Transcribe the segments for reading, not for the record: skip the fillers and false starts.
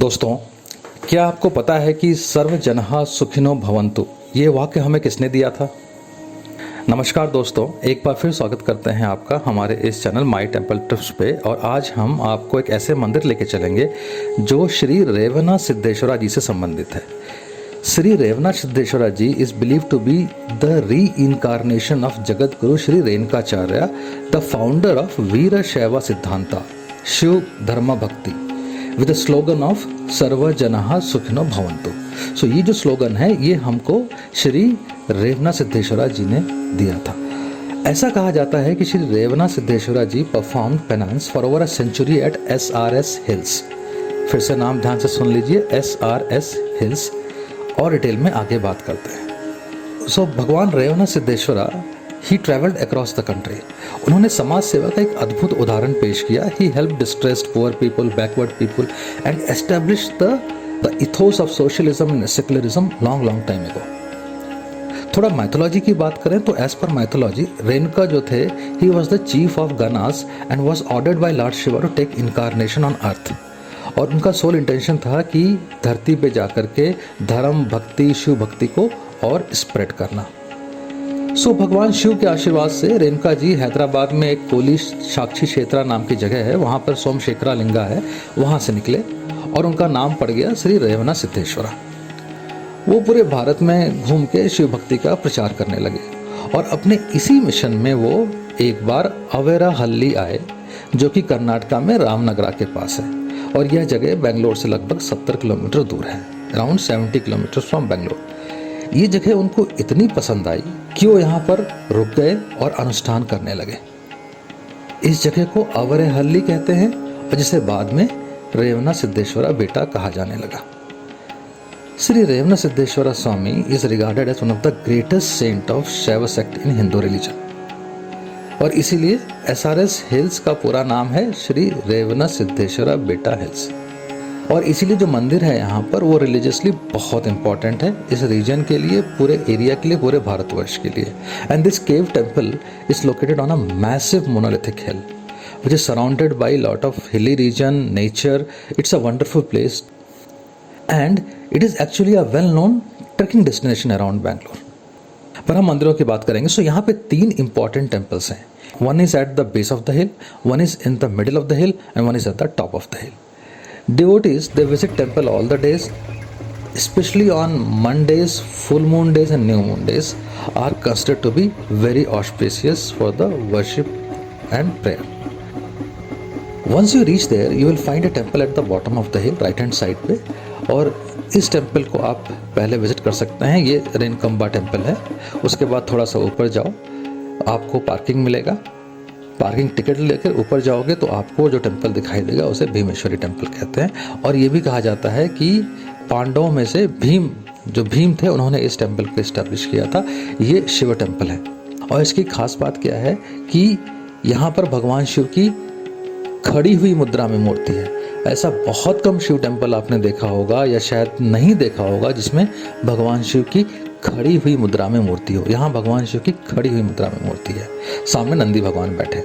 दोस्तों, क्या आपको पता है कि सर्व जनः सुखिनो भवन्तु ये वाक्य हमें किसने दिया था? नमस्कार दोस्तों, एक बार फिर स्वागत करते हैं आपका हमारे इस चैनल माई टेम्पल टिप्स पे। और आज हम आपको एक ऐसे मंदिर लेके चलेंगे जो श्री रेवना सिद्धेश्वरा जी से संबंधित है। Shri Revana Siddheshwara ji is believe to be the reincarnation of Jagat Guru Shri Renukacharya, the founder of Veera Shaiva Siddhanta Shiva dharma bhakti with the slogan of सर्व जनः सुखिनो भवन्तु। सो ये जो स्लोगन है ये हमको श्री रेवना सिद्धेश्वरा जी ने दिया था। ऐसा कहा जाता है कि Shri Revana Siddheshwara ji perform penance for over a century at SRS hills. फिर से नाम ध्यान से सुन लीजिए, SRS हिल्स, और डिटेल में आगे बात करते हैं। So Bhagwan Revana Siddheshwara he travelled across the country. उन्होंने समाज सेवा का एक अद्भुत उदाहरण पेश किया। He help distressed poor people, backward people and establish the ethos of socialism and secularism long time ago. थोड़ा माइथोलॉजी की बात करें तो एज पर माइथोलॉजी रेणुका जो थे he was the chief of ganas and was ordered by Lord Shiva to take incarnation on earth. और उनका soul intention था कि धरती पे जाकर के धर्म भक्ति शिव भक्ति को और स्प्रेड करना। सो भगवान शिव के आशीर्वाद से रेणुका जी हैदराबाद में एक कोली साक्षी क्षेत्रा नाम की जगह है, वहाँ पर सोमशेखरा लिंगा है, वहाँ से निकले और उनका नाम पड़ गया श्री रेवना सिद्धेश्वरा। वो पूरे भारत में घूम के शिव भक्ति का प्रचार करने लगे और अपने इसी मिशन में वो एक बार अवेराहल्ली आए जो कि कर्नाटका में रामनगरा के पास है। और यह जगह बेंगलोर से लगभग 70 किलोमीटर दूर है, अराउंड 70 किलोमीटर फ्रॉम बेंगलोर। ये जगह उनको इतनी पसंद आई कि वो यहाँ पर रुक गए और अनुष्ठान करने लगे। इस जगह को अवेराहल्ली कहते हैं और जिसे बाद में रेवना सिद्धेश्वरा बेटा कहा जाने लगा। Shri Revana Siddheshwara Swami is regarded as one of the greatest saint of Shaiva sect in Hindu religion. और इसीलिए SRS हिल्स का पूरा नाम है श्री रेवना सिद्धेश्वरा बेटा हिल्स। और इसीलिए जो मंदिर है यहाँ पर वो रिलीजियसली बहुत इंपॉर्टेंट है इस रीजन के लिए, पूरे एरिया के लिए, पूरे भारतवर्ष के लिए। And this cave temple is located on a massive monolithic hill which is surrounded by lot of hilly region, nature. It's a wonderful place and it is actually a well-known trekking destination around Bangalore. पर हम मंदिरों की बात करेंगे। सो यहाँ पे 3 important temples हैं। One is at the base of the hill, one is in the middle of the hill and one is at the top of the hill. Devotees, they visit temple all the days, especially on Mondays, full moon days and new moon days are considered to be very auspicious for the worship and prayer. Once you reach there, you will find a temple at the bottom of the hill, right hand side पे। और इस temple को आप पहले visit कर सकते हैं। ये रेणुकंबा टेम्पल है। उसके बाद थोड़ा सा ऊपर जाओ, आपको पार्किंग मिलेगा। पार्किंग टिकट लेकर ऊपर जाओगे तो आपको जो टेम्पल दिखाई देगा उसे भीमेश्वरी टेम्पल कहते हैं। और ये भी कहा जाता है कि पांडवों में से भीम थे, उन्होंने इस टेम्पल को इस्टेब्लिश किया था। ये शिव टेम्पल है। और इसकी खास बात क्या है कि यहाँ पर भगवान शिव की खड़ी हुई मुद्रा में मूर्ति है। ऐसा बहुत कम शिव टेम्पल आपने देखा होगा या शायद नहीं देखा होगा जिसमें भगवान शिव की खड़ी हुई मुद्रा में मूर्ति हो। यहाँ भगवान शिव की खड़ी हुई मुद्रा में मूर्ति है, सामने नंदी भगवान बैठे।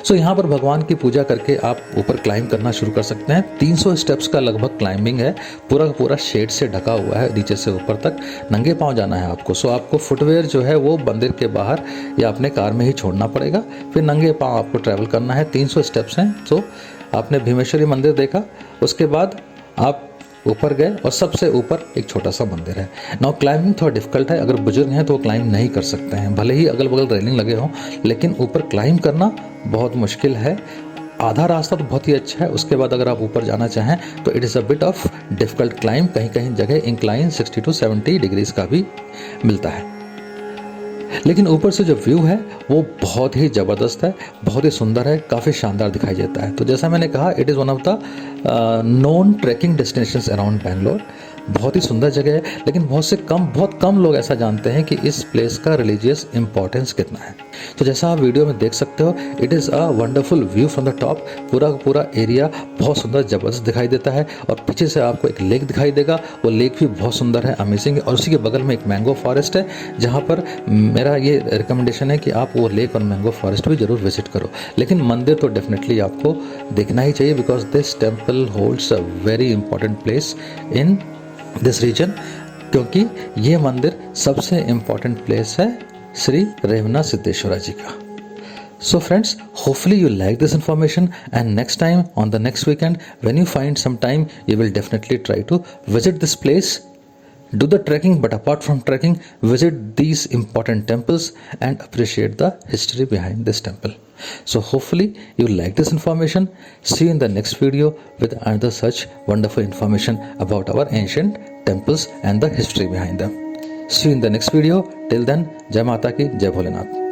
सो यहाँ पर भगवान की पूजा करके आप ऊपर क्लाइंब करना शुरू कर सकते हैं। 300 स्टेप्स का लगभग क्लाइंबिंग है। पूरा का पूरा शेड से ढका हुआ है, नीचे से ऊपर तक नंगे पांव जाना है आपको। सो आपको फुटवेयर जो है वो मंदिर के बाहर या अपने कार में ही छोड़ना पड़ेगा, फिर नंगे पांव आपको ट्रैवल करना है। 300 स्टेप्स हैं। सो आपने भीमेश्वरी मंदिर देखा, उसके बाद आप ऊपर गए और सबसे ऊपर एक छोटा सा मंदिर है। नाउ क्लाइंबिंग थोड़ा डिफिकल्ट है, अगर बुजुर्ग हैं तो वो क्लाइंब नहीं कर सकते हैं, भले ही अगल बगल रेलिंग लगे हों, लेकिन ऊपर क्लाइंब करना बहुत मुश्किल है। आधा रास्ता तो बहुत ही अच्छा है, उसके बाद अगर आप ऊपर जाना चाहें तो it is a bit of difficult climb. कहीं कहीं जगह इंक्लाइन 60 to 70 डिग्रीज का भी मिलता है। लेकिन ऊपर से जो व्यू है वो बहुत ही ज़बरदस्त है, बहुत ही सुंदर है, काफ़ी शानदार दिखाई देता है। तो जैसा मैंने कहा, it is one of the known trekking destinations around Bangalore. बहुत ही सुंदर जगह है, लेकिन बहुत कम लोग ऐसा जानते हैं कि इस प्लेस का रिलीजियस इंपॉर्टेंस कितना है। तो जैसा आप वीडियो में देख सकते हो, it is a wonderful view from the top. पूरा का पूरा एरिया बहुत सुंदर ज़बरदस्त दिखाई देता है, और पीछे से आपको एक लेक दिखाई देगा। वो लेक भी बहुत सुंदर है, अमेजिंग है। और उसी के बगल में एक मैंगो फॉरेस्ट है, जहाँ पर मेरा ये रिकमेंडेशन है कि आप वो लेक और मैंगो फॉरेस्ट भी ज़रूर विजिट करो। लेकिन मंदिर तो डेफिनेटली आपको देखना ही चाहिए, because this temple holds a very important place in this region, क्योंकि ये मंदिर सबसे इम्पॉर्टेंट प्लेस है श्री रेवना सिद्धेश्वरा जी का। So friends, hopefully you like this information, and next time on the next weekend when you find some time, you will definitely try to visit this place, do the trekking, but apart from trekking, visit these important temples and appreciate the history behind this temple. So hopefully you like this information. See you in the next video with another such wonderful information about our ancient temples and the history behind them. See you in the next video. Till then, Jai Mata Ki, Jai Bholenath.